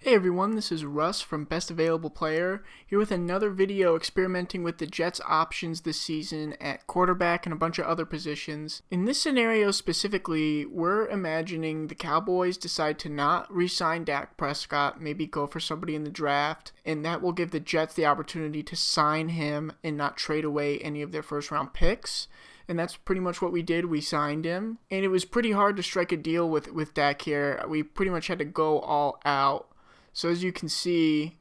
Hey everyone, this is Russ from Best Available Player, here with another video experimenting with the Jets' options this season at quarterback and a bunch of other positions. In this scenario specifically, we're imagining the Cowboys decide to not re-sign Dak Prescott, maybe go for somebody in the draft, and that will give the Jets the opportunity to sign him and not trade away any of their first round picks. And that's pretty much what we did. We signed him, and it was pretty hard to strike a deal with Dak here. We pretty much had to go all out. So as you can see,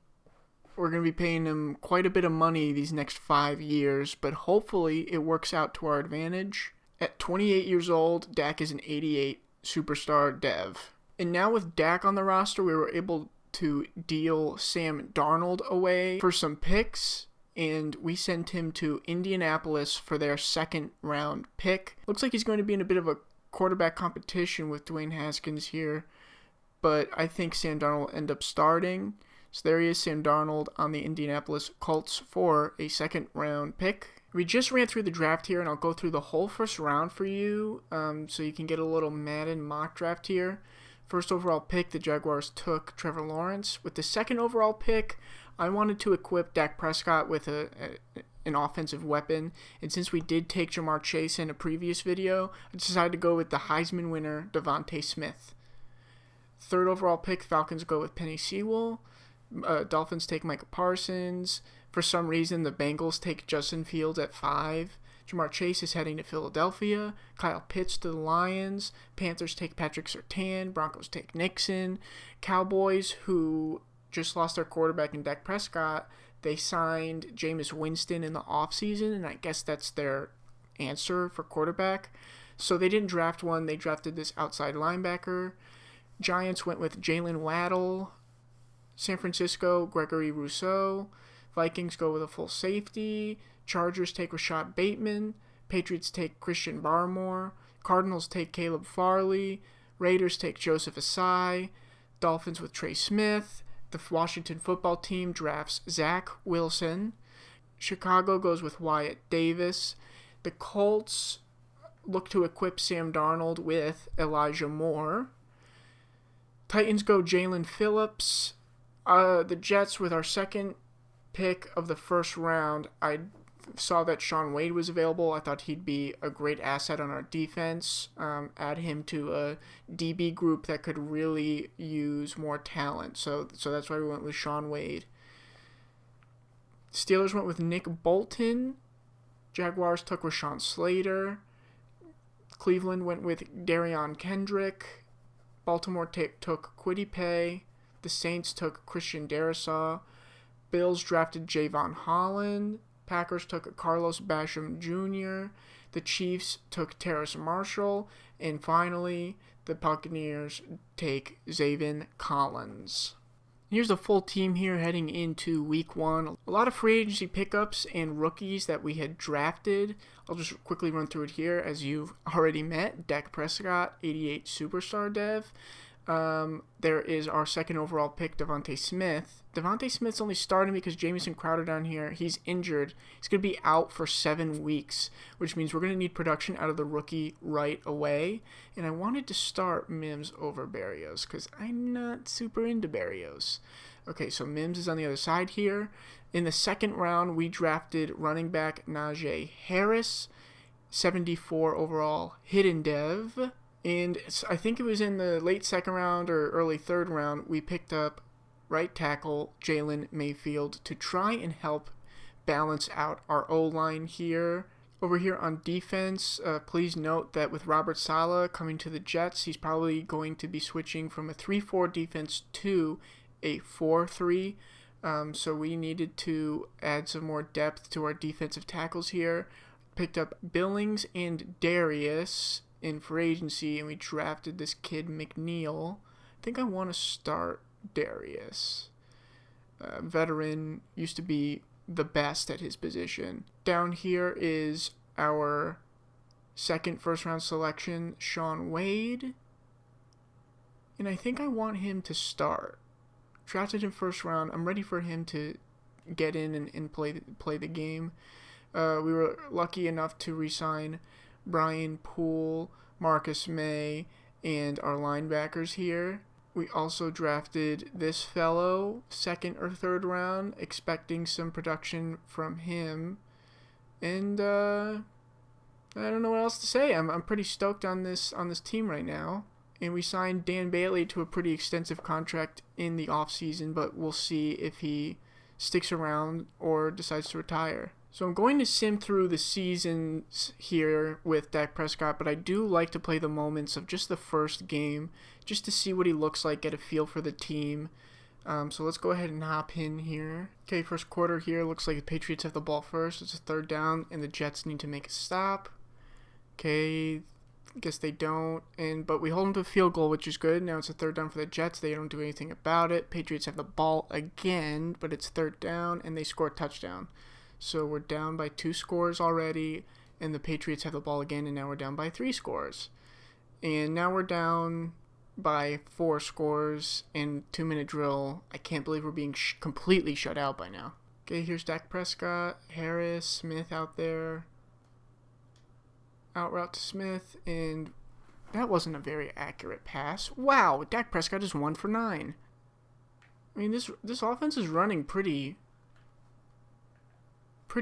we're going to be paying him quite a bit of money these next 5 years, but hopefully it works out to our advantage. At 28 years old, Dak is an 88 superstar dev. And now with Dak on the roster, we were able to deal Sam Darnold away for some picks, and we sent him to Indianapolis for their second round pick. Looks like he's going to be in a bit of a quarterback competition with Dwayne Haskins here, but I think Sam Darnold will end up starting. So there he is, Sam Darnold on the Indianapolis Colts for a second round pick. We just ran through the draft here, and I'll go through the whole first round for you so you can get a little Madden mock draft here. First overall pick, the Jaguars took Trevor Lawrence. With the second overall pick, I wanted to equip Dak Prescott with an offensive weapon, and since we did take Jamar Chase in a previous video, I decided to go with the Heisman winner, Devontae Smith. Third overall pick, Falcons go with Penei Sewell. Dolphins take Micah Parsons. For some reason, the Bengals take Justin Fields at 5. Jamar Chase is heading to Philadelphia. Kyle Pitts to the Lions. Panthers take Patrick Surtain. Broncos take Nixon. Cowboys, who just lost their quarterback in Dak Prescott, they signed Jameis Winston in the offseason, and I guess that's their answer for quarterback. So they didn't draft one. They drafted this outside linebacker. Giants went with Jalen Waddle. San Francisco, Gregory Rousseau. Vikings go with a full safety. Chargers take Rashad Bateman. Patriots take Christian Barmore. Cardinals take Caleb Farley. Raiders take Joseph Asai. Dolphins with Trey Smith. The Washington football team drafts Zach Wilson. Chicago goes with Wyatt Davis. The Colts look to equip Sam Darnold with Elijah Moore. Titans go Jalen Phillips. The Jets, with our second pick of the first round, I saw that Shaun Wade was available. I thought he'd be a great asset on our defense. Add him to a DB group that could really use more talent. So that's why we went with Shaun Wade. Steelers went with Nick Bolton. Jaguars took Rashawn Slater. Cleveland went with Darion Kendrick. Baltimore took Kwity Paye. The Saints took Christian Darrisaw. Bills drafted Javon Holland. Packers took Carlos Basham Jr. The Chiefs took Terrace Marshall. And finally, the Buccaneers take Zaven Collins. Here's the full team here heading into week 1. A lot of free agency pickups and rookies that we had drafted. I'll just quickly run through it here as you've already met. Dak Prescott, 88 superstar dev. There is our second overall pick, Devontae Smith. Devontae Smith's only starting because Jamison Crowder down here, he's injured. He's going to be out for 7 weeks, which means we're going to need production out of the rookie right away. And I wanted to start Mims over Berrios because I'm not super into Berrios. Okay, so Mims is on the other side here. In the second round, we drafted running back Najee Harris, 74 overall hidden dev. And I think it was in the late second round or early third round, we picked up right tackle Jalen Mayfield to try and help balance out our O-line here. Over here on defense, please note that with Robert Saleh coming to the Jets, he's probably going to be switching from a 3-4 defense to a 4-3. So we needed to add some more depth to our defensive tackles here. Picked up Billings and Darius in free agency, and we drafted this kid McNeil. I think I want to start Darius. Veteran, used to be the best at his position. Down here is our second first round selection, Shaun Wade. And I think I want him to start. Drafted him first round. I'm ready for him to get in and play the game. We were lucky enough to re-sign Brian Poole, Marcus May, and our linebackers here. We also drafted this fellow, 2nd or 3rd round, expecting some production from him. And I don't know what else to say. I'm pretty stoked on this team right now. And we signed Dan Bailey to a pretty extensive contract in the offseason, but we'll see if he sticks around or decides to retire. So I'm going to sim through the seasons here with Dak Prescott, but I do like to play the moments of just the first game, just to see what he looks like, get a feel for the team. So let's go ahead and hop in here. Okay, first quarter here. Looks like the Patriots have the ball first. It's a 3rd down, and the Jets need to make a stop. Okay, guess they don't, but we hold them to a field goal, which is good. Now it's a 3rd down for the Jets. They don't do anything about it. Patriots have the ball again, but it's 3rd down, and they score a touchdown. So we're down by 2 scores already, and the Patriots have the ball again, and now we're down by 3 scores. And now we're down by 4 scores in 2-minute drill. I can't believe we're being completely shut out by now. Okay, here's Dak Prescott, Harris, Smith out there. Out route to Smith, and that wasn't a very accurate pass. Wow, Dak Prescott is 1 for 9. I mean, this offense is running pretty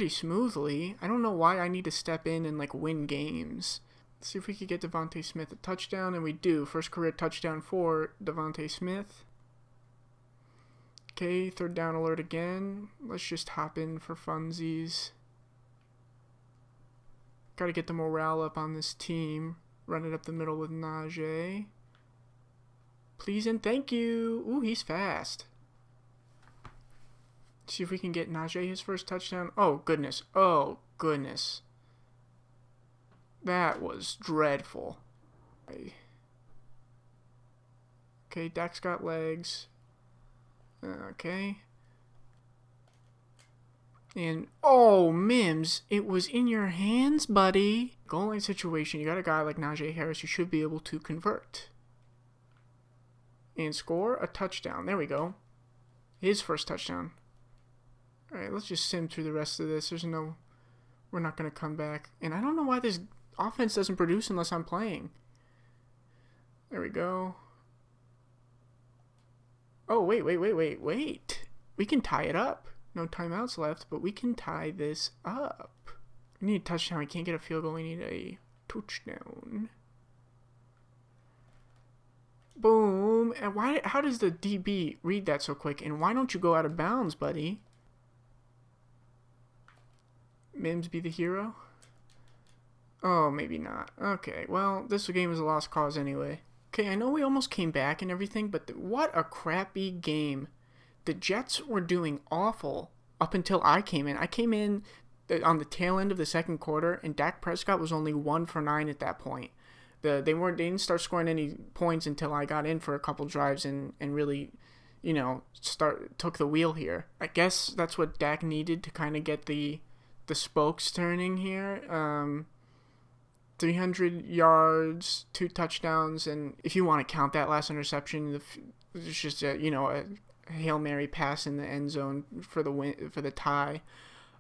smoothly. I don't know why I need to step in and win games. Let's see if we could get Devontae Smith a touchdown, and we do. First career touchdown for Devontae Smith. Okay, 3rd down alert again. Let's just hop in for funsies. Got to get the morale up on this team. Run it up the middle with Najee. Please and thank you. Ooh, he's fast. See if we can get Najee his first touchdown. Oh, goodness. Oh, goodness. That was dreadful. Okay, Dak's got legs. Okay. And, oh, Mims, it was in your hands, buddy. Goal line situation, you got a guy like Najee Harris, you should be able to convert. And score a touchdown. There we go. His first touchdown. Alright, let's just sim through the rest of this. We're not going to come back. And I don't know why this offense doesn't produce unless I'm playing. There we go. Oh, wait. We can tie it up. No timeouts left, but we can tie this up. We need a touchdown. We can't get a field goal. We need a touchdown. Boom. And how does the DB read that so quick? And why don't you go out of bounds, buddy? Mims be the hero? Oh, maybe not. Okay, well, this game was a lost cause anyway. Okay, I know we almost came back and everything, but what a crappy game. The Jets were doing awful up until I came in. I came in on the tail end of the 2nd quarter, and Dak Prescott was only 1 for 9 at that point. They didn't start scoring any points until I got in for a couple drives and really, took the wheel here. I guess that's what Dak needed to kind of get the spokes turning here. 300 yards, 2 touchdowns, and if you want to count that last interception, it's just a Hail Mary pass in the end zone for the tie.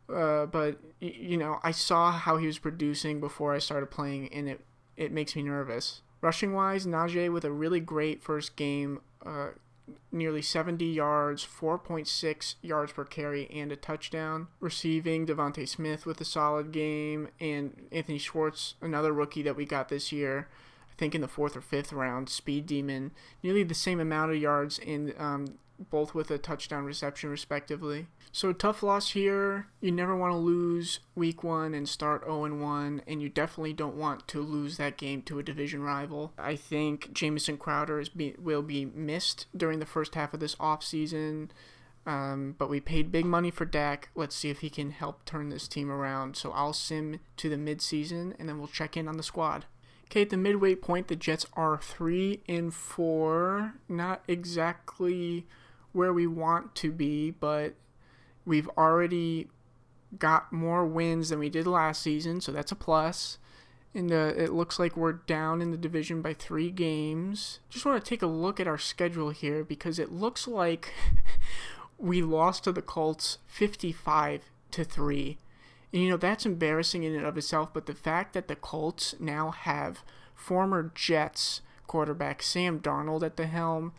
But I saw how he was producing before I started playing, and it makes me nervous. Rushing wise, Najee with a really great first game, nearly 70 yards, 4.6 yards per carry, and a touchdown. Receiving, Devontae Smith with a solid game, and Anthony Schwartz, another rookie that we got this year, I think in the 4th or 5th round, speed demon, nearly the same amount of yards in both with a touchdown reception respectively. So tough loss here. You never want to lose week 1 and start 0-1, and you definitely don't want to lose that game to a division rival. I think Jamison Crowder will be missed during the first half of this offseason, but we paid big money for Dak. Let's see if he can help turn this team around. So I'll sim to the midseason, and then we'll check in on the squad. Okay, at the midway point, the Jets are 3-4. Not exactly where we want to be, but we've already got more wins than we did last season, so that's a plus. And it looks like we're down in the division by 3 games. Just want to take a look at our schedule here, because it looks like we lost to the Colts 55-3. And that's embarrassing in and of itself, but the fact that the Colts now have former Jets quarterback Sam Darnold at the helm,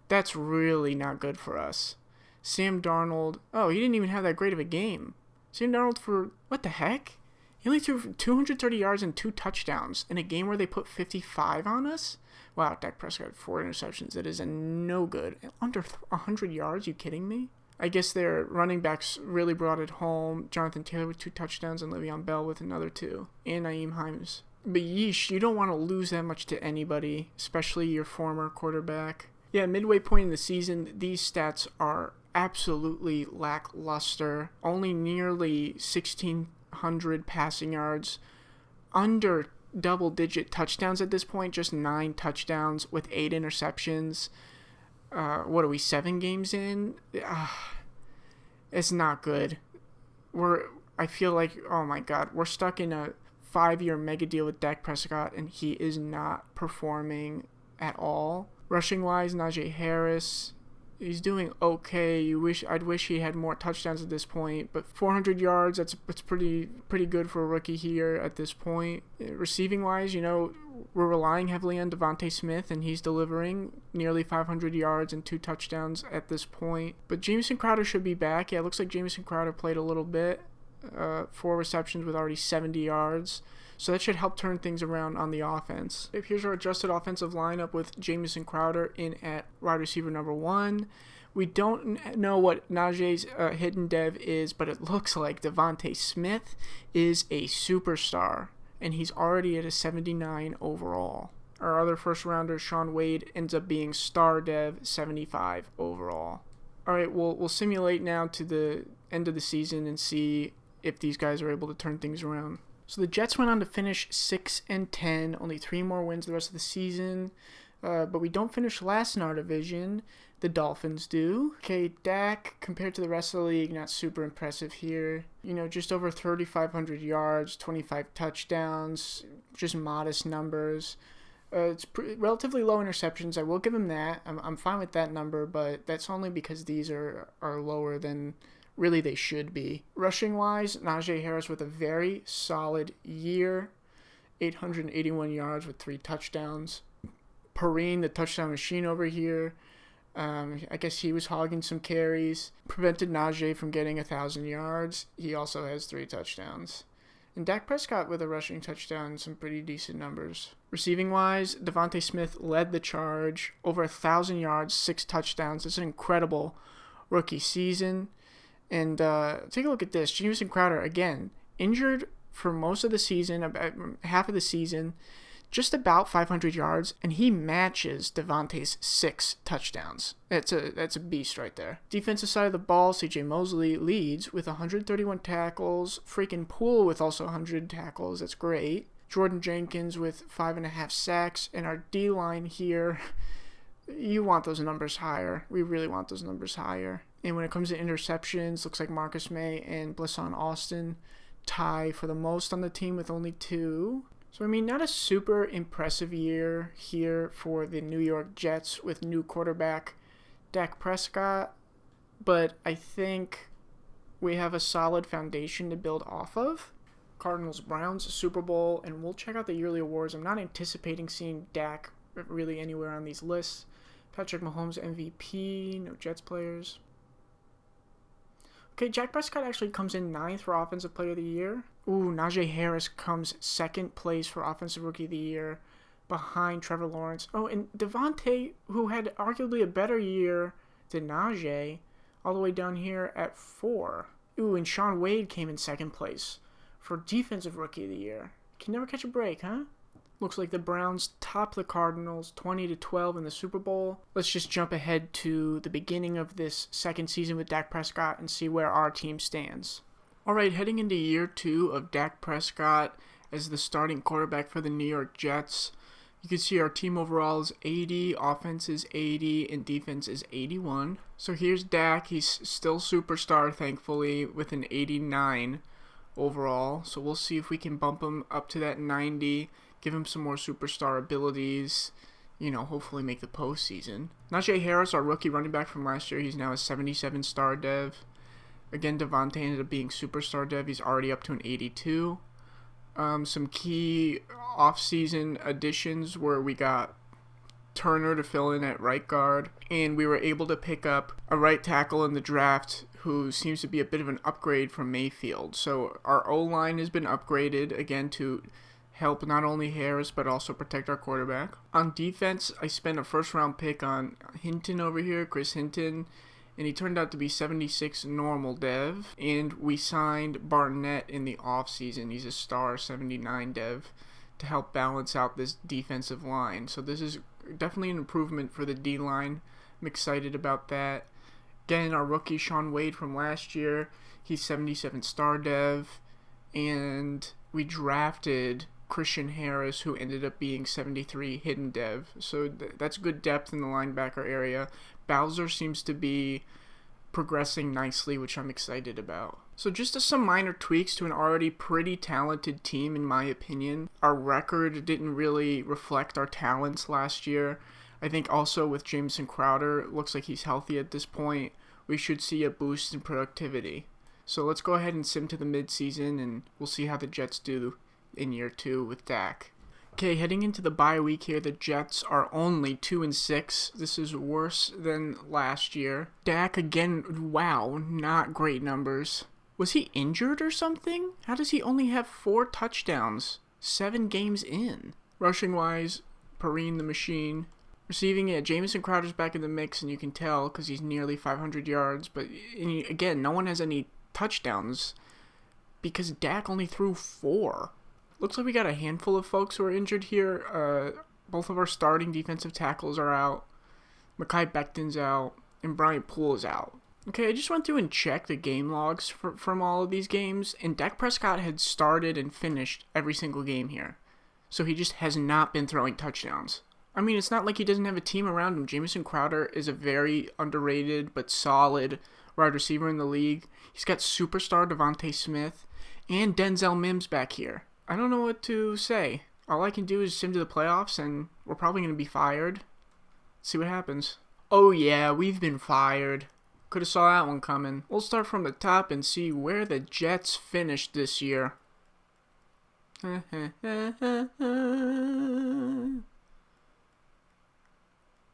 That's really not good for us. Sam Darnold, oh, he didn't even have that great of a game. Sam Darnold for, what the heck? He only threw for 230 yards and 2 touchdowns in a game where they put 55 on us? Wow, Dak Prescott had 4 interceptions. That is a no good. Under 100 yards? You kidding me? I guess their running backs really brought it home. Jonathan Taylor with 2 touchdowns and Le'Veon Bell with another 2. And Naeem Hines. But yeesh, you don't want to lose that much to anybody, especially your former quarterback. Yeah, midway point in the season, these stats are absolutely lackluster. Only nearly 1,600 passing yards. Under double-digit touchdowns at this point, just 9 touchdowns with 8 interceptions. What are we, 7 games in? It's not good. I feel like, oh my god, we're stuck in a 5-year mega deal with Dak Prescott, and he is not performing at all. Rushing-wise, Najee Harris, he's doing okay. I'd wish he had more touchdowns at this point, but 400 yards, that's pretty good for a rookie here at this point. Receiving-wise, we're relying heavily on Devontae Smith, and he's delivering nearly 500 yards and 2 touchdowns at this point. But Jamison Crowder should be back. Yeah, it looks like Jamison Crowder played a little bit. 4 receptions with already 70 yards. So that should help turn things around on the offense. Here's our adjusted offensive lineup with Jamison Crowder in at wide receiver number 1. We don't know what Najee's hidden dev is, but it looks like Devontae Smith is a superstar, and he's already at a 79 overall. Our other first rounder, Sean Wade, ends up being star dev 75 overall. All right, we'll simulate now to the end of the season and see if these guys are able to turn things around. So the Jets went on to finish 6-10, only 3 more wins the rest of the season. But we don't finish last in our division. The Dolphins do. Okay, Dak, compared to the rest of the league, not super impressive here. Just over 3,500 yards, 25 touchdowns, just modest numbers. It's relatively low interceptions. I will give him that. I'm fine with that number, but that's only because these are lower than really they should be. Rushing-wise, Najee Harris with a very solid year. 881 yards with 3 touchdowns. Perrine, the touchdown machine over here. I guess he was hogging some carries. Prevented Najee from getting 1,000 yards. He also has 3 touchdowns. And Dak Prescott with a rushing touchdown and some pretty decent numbers. Receiving-wise, Devontae Smith led the charge. Over 1,000 yards, 6 touchdowns. It's an incredible rookie season. And take a look at this. Jamison Crowder, again, injured for most of the season, about half of the season, just about 500 yards, and he matches Devontae's 6 touchdowns. That's a beast right there. Defensive side of the ball, C.J. Mosley leads with 131 tackles. Freaking Poole with also 100 tackles. That's great. Jordan Jenkins with 5.5 sacks. And our D-line here, you want those numbers higher. We really want those numbers higher. And when it comes to interceptions, looks like Marcus May and Blisson Austin tie for the most on the team with only 2. So, not a super impressive year here for the New York Jets with new quarterback Dak Prescott. But I think we have a solid foundation to build off of. Cardinals-Browns, Super Bowl, and we'll check out the yearly awards. I'm not anticipating seeing Dak really anywhere on these lists. Patrick Mahomes MVP, no Jets players. Okay, Dak Prescott actually comes in 9th for Offensive Player of the Year. Ooh, Najee Harris comes 2nd place for Offensive Rookie of the Year behind Trevor Lawrence. Oh, and Devontae, who had arguably a better year than Najee, all the way down here at 4. Ooh, and Sean Wade came in 2nd place for Defensive Rookie of the Year. Can never catch a break, huh? Looks like the Browns top the Cardinals 20-12 in the Super Bowl. Let's just jump ahead to the beginning of this second season with Dak Prescott and see where our team stands. All right, heading into year 2 of Dak Prescott as the starting quarterback for the New York Jets. You can see our team overall is 80, offense is 80, and defense is 81. So here's Dak. He's still superstar, thankfully, with an 89 overall. So we'll see if we can bump him up to that 90. Give him some more superstar abilities, hopefully make the postseason. Najee Harris, our rookie running back from last year, he's now a 77 star dev. Again, Devontae ended up being superstar dev. He's already up to an 82. Some key offseason additions where we got Turner to fill in at right guard, and we were able to pick up a right tackle in the draft who seems to be a bit of an upgrade from Mayfield. So our O-line has been upgraded again to help not only Harris but also protect our quarterback. On defense, I spent a first-round pick on Hinton over here, Chris Hinton, and he turned out to be 76 normal dev, and we signed Barnett in the offseason. He's a star 79 dev to help balance out this defensive line. So this is definitely an improvement for the D-line. I'm excited about that. Again, our rookie Sean Wade from last year, he's 77 star dev, and we drafted Christian Harris, who ended up being 73 hidden dev. So that's good depth in the linebacker area. Bowser seems to be progressing nicely, which I'm excited about. So just some minor tweaks to an already pretty talented team, in my opinion. Our record didn't really reflect our talents last year. I think also with Jamison Crowder, it looks like he's healthy at this point. We should see a boost in productivity. So let's go ahead and sim to the midseason, and we'll see how the Jets do in year 2 with Dak. Okay, heading into the bye week here, the Jets are only 2-6. This is worse than last year. Dak again, wow, not great numbers. Was he injured or something? How does he only have 4 touchdowns 7 games in? Rushing-wise, Perrine the machine. Receiving it, Jamison Crowder's back in the mix, and you can tell because he's nearly 500 yards. But again, no one has any touchdowns because Dak only threw 4. Looks like we got a handful of folks who are injured here. Both of our starting defensive tackles are out. Mekhi Becton's out, and Brian Poole is out. Okay, I just went through and checked the game logs from all of these games, and Dak Prescott had started and finished every single game here. So he just has not been throwing touchdowns. I mean, it's not like he doesn't have a team around him. Jamison Crowder is a very underrated but solid wide receiver in the league. He's got superstar Devontae Smith and Denzel Mims back here. I don't know what to say. All I can do is sim to the playoffs, and we're probably going to be fired. See what happens. Oh yeah, we've been fired. Could have saw that one coming. We'll start from the top and see where the Jets finished this year. The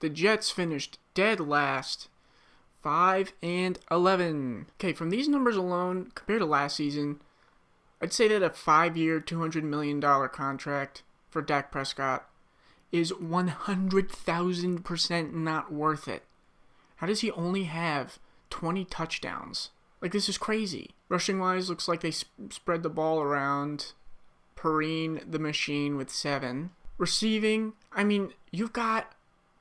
Jets finished dead last. 5-11. Okay, from these numbers alone, compared to last season, I'd say that a 5-year, $200 million contract for Dak Prescott is 100,000% not worth it. How does he only have 20 touchdowns? Like, this is crazy. Rushing-wise, looks like they spread the ball around. Perrine the machine with 7. Receiving, I mean, you've got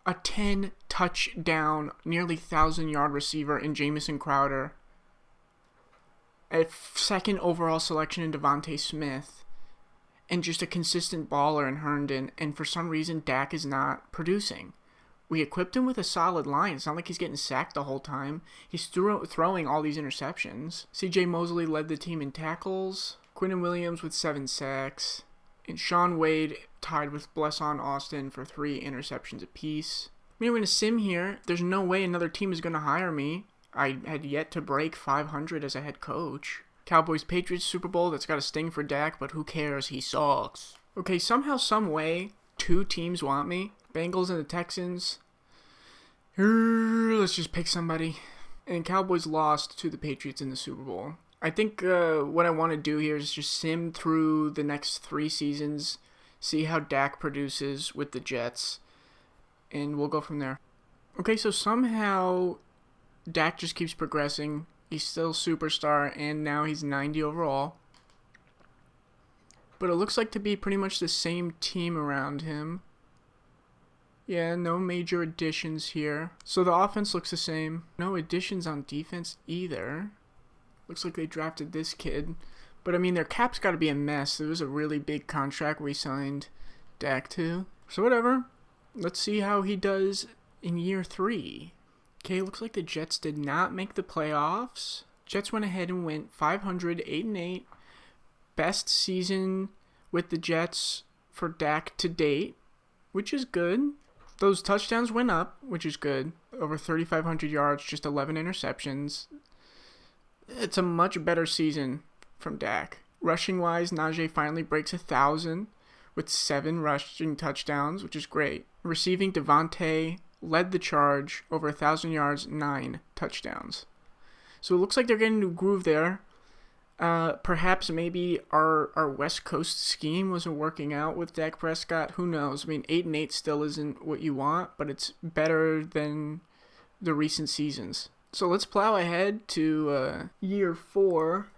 a 10-touchdown, nearly 1,000-yard receiver in Jamison Crowder. A 2nd overall selection in Devontae Smith, and just a consistent baller in Herndon, and for some reason Dak is not producing. We equipped him with a solid line. It's not like he's getting sacked the whole time. He's throwing all these interceptions. C.J. Mosley led the team in tackles. Quinnen Williams with 7 sacks. And Sean Wade tied with Blesson Austin for 3 interceptions apiece. I mean, I'm going to sim here. There's no way another team is going to hire me. I had yet to break 500 as a head coach. Cowboys Patriots Super Bowl, that's got a sting for Dak, but who cares? He sucks. Okay, somehow, some way, 2 teams want me. Bengals and the Texans. Let's just pick somebody. And Cowboys lost to the Patriots in the Super Bowl. I think what I want to do here is just sim through the next 3 seasons, see how Dak produces with the Jets, and we'll go from there. Okay, so somehow Dak just keeps progressing. He's still superstar, and now he's 90 overall. But it looks like to be pretty much the same team around him. Yeah, no major additions here. So the offense looks the same. No additions on defense either. Looks like they drafted this kid. But I mean, their cap's got to be a mess. There was a really big contract we signed Dak to. So whatever. Let's see how he does in year 3. Okay, looks like the Jets did not make the playoffs. Jets went ahead and went 500, 8-8. Best season with the Jets for Dak to date, which is good. Those touchdowns went up, which is good. Over 3,500 yards, just 11 interceptions. It's a much better season from Dak. Rushing-wise, Najee finally breaks 1,000 with 7 rushing touchdowns, which is great. Receiving, Devontae led the charge, over 1,000 yards, 9 touchdowns. So it looks like they're getting a groove there. Perhaps maybe our West Coast scheme wasn't working out with Dak Prescott. Who knows? I mean, 8-8 still isn't what you want, but it's better than the recent seasons. So let's plow ahead to year 4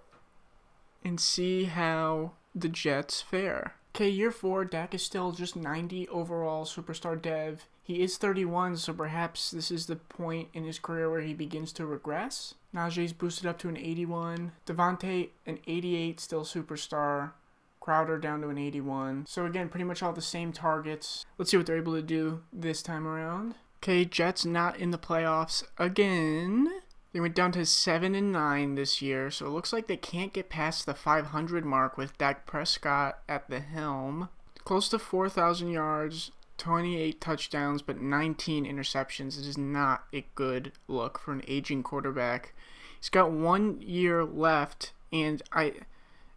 and see how the Jets fare. Okay, year 4, Dak is still just 90 overall superstar dev. He is 31, so perhaps this is the point in his career where he begins to regress. Najee's boosted up to an 81. Devontae, an 88, still superstar. Crowder down to an 81. So again, pretty much all the same targets. Let's see what they're able to do this time around. Okay, Jets not in the playoffs again. They went down to 7-9 this year, so it looks like they can't get past the 500 mark with Dak Prescott at the helm. Close to 4,000 yards, 28 touchdowns, but 19 interceptions. It is not a good look for an aging quarterback. He's got 1 year left, and I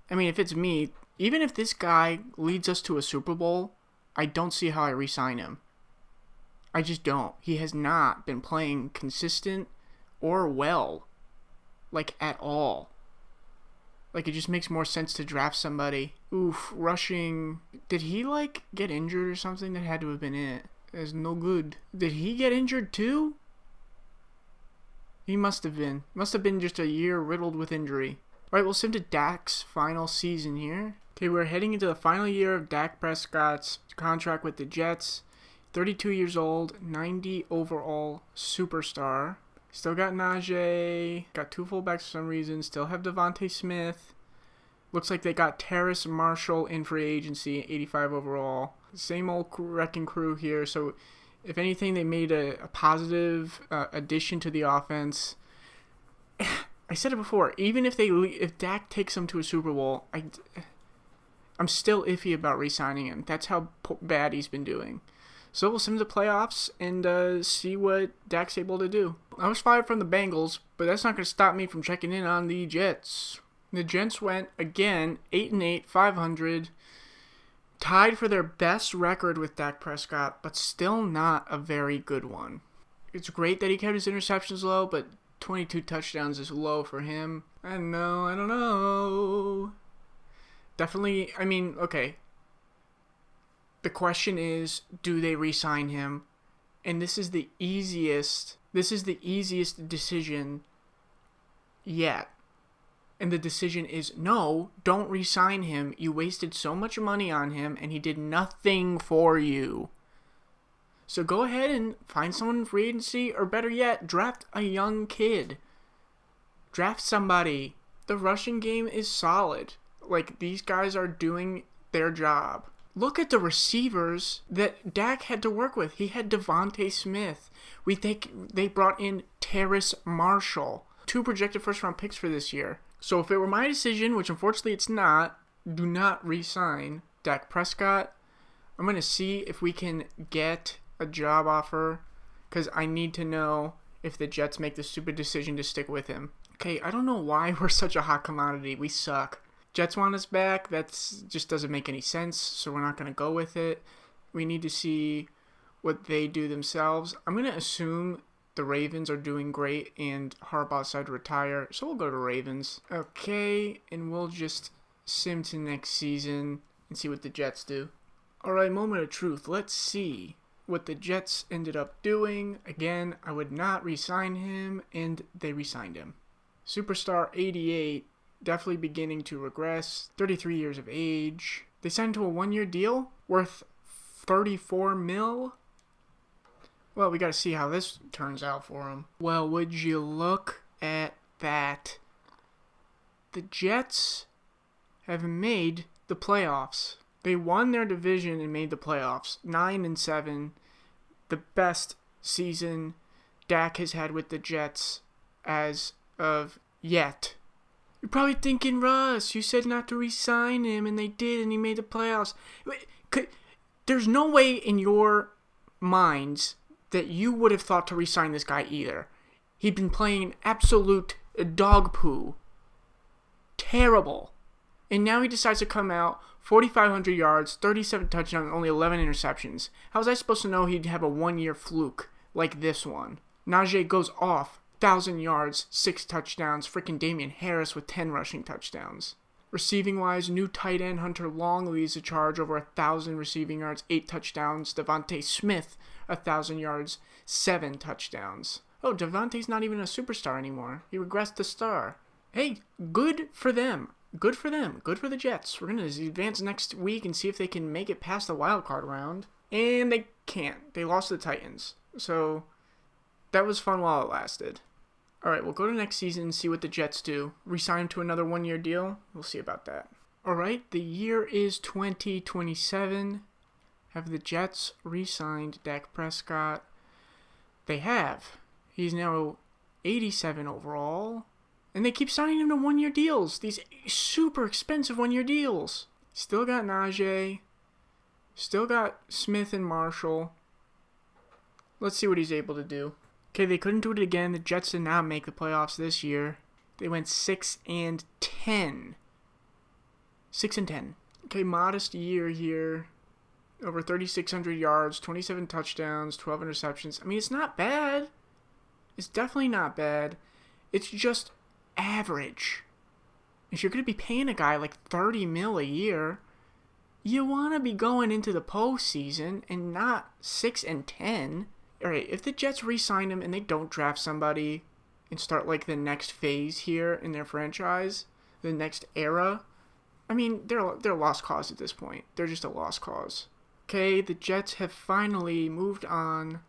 mean, if it's me, even if this guy leads us to a Super Bowl, I don't see how I re-sign him. I just don't. He has not been playing consistent or well, like at all. Like, it just makes more sense to draft somebody. Oof, rushing. Did he, get injured or something? That had to have been it. That's no good. Did he get injured too? He must have been. Must have been just a year riddled with injury. Alright, we'll send to Dak's final season here. Okay, we're heading into the final year of Dak Prescott's contract with the Jets. 32 years old, 90 overall superstar. Still got Najee, got 2 fullbacks for some reason, still have Devontae Smith. Looks like they got Terrace Marshall in free agency, 85 overall. Same old wrecking crew here, so if anything, they made a positive addition to the offense. I said it before, even if Dak takes them to a Super Bowl, I'm still iffy about re-signing him. That's how bad he's been doing. So we'll send him to playoffs and see what Dak's able to do. I was fired from the Bengals, but that's not going to stop me from checking in on the Jets. The Jets went, again, 8-8, 500. Tied for their best record with Dak Prescott, but still not a very good one. It's great that he kept his interceptions low, but 22 touchdowns is low for him. I don't know. Definitely, I mean, okay. The question is, do they re-sign him? And this is the easiest decision yet. And the decision is, no, don't re-sign him. You wasted so much money on him, and he did nothing for you. So go ahead and find someone in free agency, or better yet, draft a young kid. Draft somebody. The rushing game is solid. Like, these guys are doing their job. Look at the receivers that Dak had to work with. He had Devontae Smith. We think they brought in Terrace Marshall. 2 projected first-round picks for this year. So if it were my decision, which unfortunately it's not, do not re-sign Dak Prescott. I'm going to see if we can get a job offer, because I need to know if the Jets make the stupid decision to stick with him. Okay, I don't know why we're such a hot commodity. We suck. Jets want us back. That just doesn't make any sense, so we're not going to go with it. We need to see what they do themselves. I'm going to assume the Ravens are doing great and Harbaugh decided to retire, so we'll go to Ravens. Okay, and we'll just sim to next season and see what the Jets do. Alright, moment of truth. Let's see what the Jets ended up doing. Again, I would not re-sign him, and they re-signed him. Superstar 88. Definitely beginning to regress. 33 years of age. They signed to a 1-year deal worth $34 million. Well, we got to see how this turns out for him. Well, would you look at that? The Jets have made the playoffs. They won their division and made the playoffs. 9-7. The best season Dak has had with the Jets as of yet. You're probably thinking, Russ, you said not to re-sign him, and they did, and he made the playoffs. There's no way in your minds that you would have thought to re-sign this guy either. He'd been playing absolute dog poo. Terrible. And now he decides to come out 4,500 yards, 37 touchdowns, and only 11 interceptions. How was I supposed to know he'd have a one-year fluke like this one? Najee goes off, 1,000 yards, 6 touchdowns. Freaking Damian Harris with 10 rushing touchdowns. Receiving-wise, new tight end Hunter Long leads the charge, over 1,000 receiving yards, 8 touchdowns. Devontae Smith, 1,000 yards, 7 touchdowns. Oh, Devontae's not even a superstar anymore. He regressed to star. Hey, good for them. Good for them. Good for the Jets. We're going to advance next week and see if they can make it past the wild card round. And they can't. They lost to the Titans. So that was fun while it lasted. All right, we'll go to next season and see what the Jets do. Resign him to another one-year deal? We'll see about that. All right, the year is 2027. Have the Jets re-signed Dak Prescott? They have. He's now 87 overall. And they keep signing him to one-year deals. These super expensive one-year deals. Still got Najee. Still got Smith and Marshall. Let's see what he's able to do. Okay, they couldn't do it again. The Jets did not make the playoffs this year. They went 6-10. 6-10. Okay, modest year here. Over 3,600 yards, 27 touchdowns, 12 interceptions. I mean, it's not bad. It's definitely not bad. It's just average. If you're going to be paying a guy like $30 million a year, you want to be going into the postseason and not 6-10. All right, if the Jets re-sign him and they don't draft somebody and start like the next phase here in their franchise, the next era, I mean, they're a lost cause at this point. They're just a lost cause. Okay, the Jets have finally moved on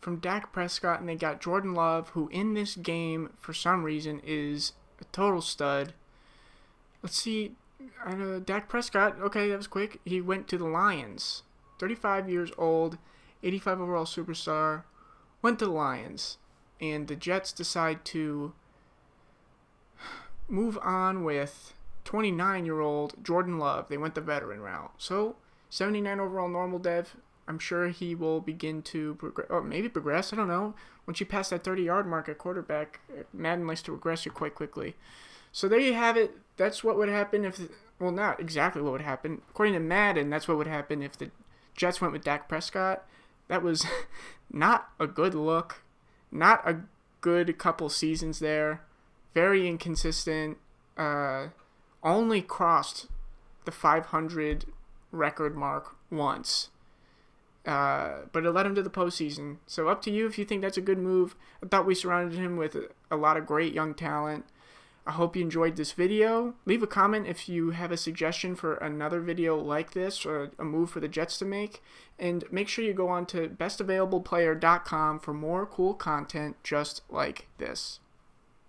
from Dak Prescott, and they got Jordan Love, who in this game, for some reason, is a total stud. Let's see. Dak Prescott, okay, that was quick. He went to the Lions. 35 years old, 85 overall superstar, went to the Lions. And the Jets decide to move on with 29-year-old Jordan Love. They went the veteran route. So, 79 overall normal dev. I'm sure he will begin to progress, or maybe progress, I don't know. Once you pass that 30-yard mark at quarterback, Madden likes to regress you quite quickly. So there you have it. That's what would happen if, well, not exactly what would happen. According to Madden, that's what would happen if the Jets went with Dak Prescott. That was not a good look. Not a good couple seasons there. Very inconsistent. Only crossed the 500 record mark once. But it led him to the postseason. So up to you if you think that's a good move. I thought we surrounded him with a lot of great young talent. I hope you enjoyed this video. Leave a comment if you have a suggestion for another video like this or a move for the Jets to make. And make sure you go on to bestavailableplayer.com for more cool content just like this.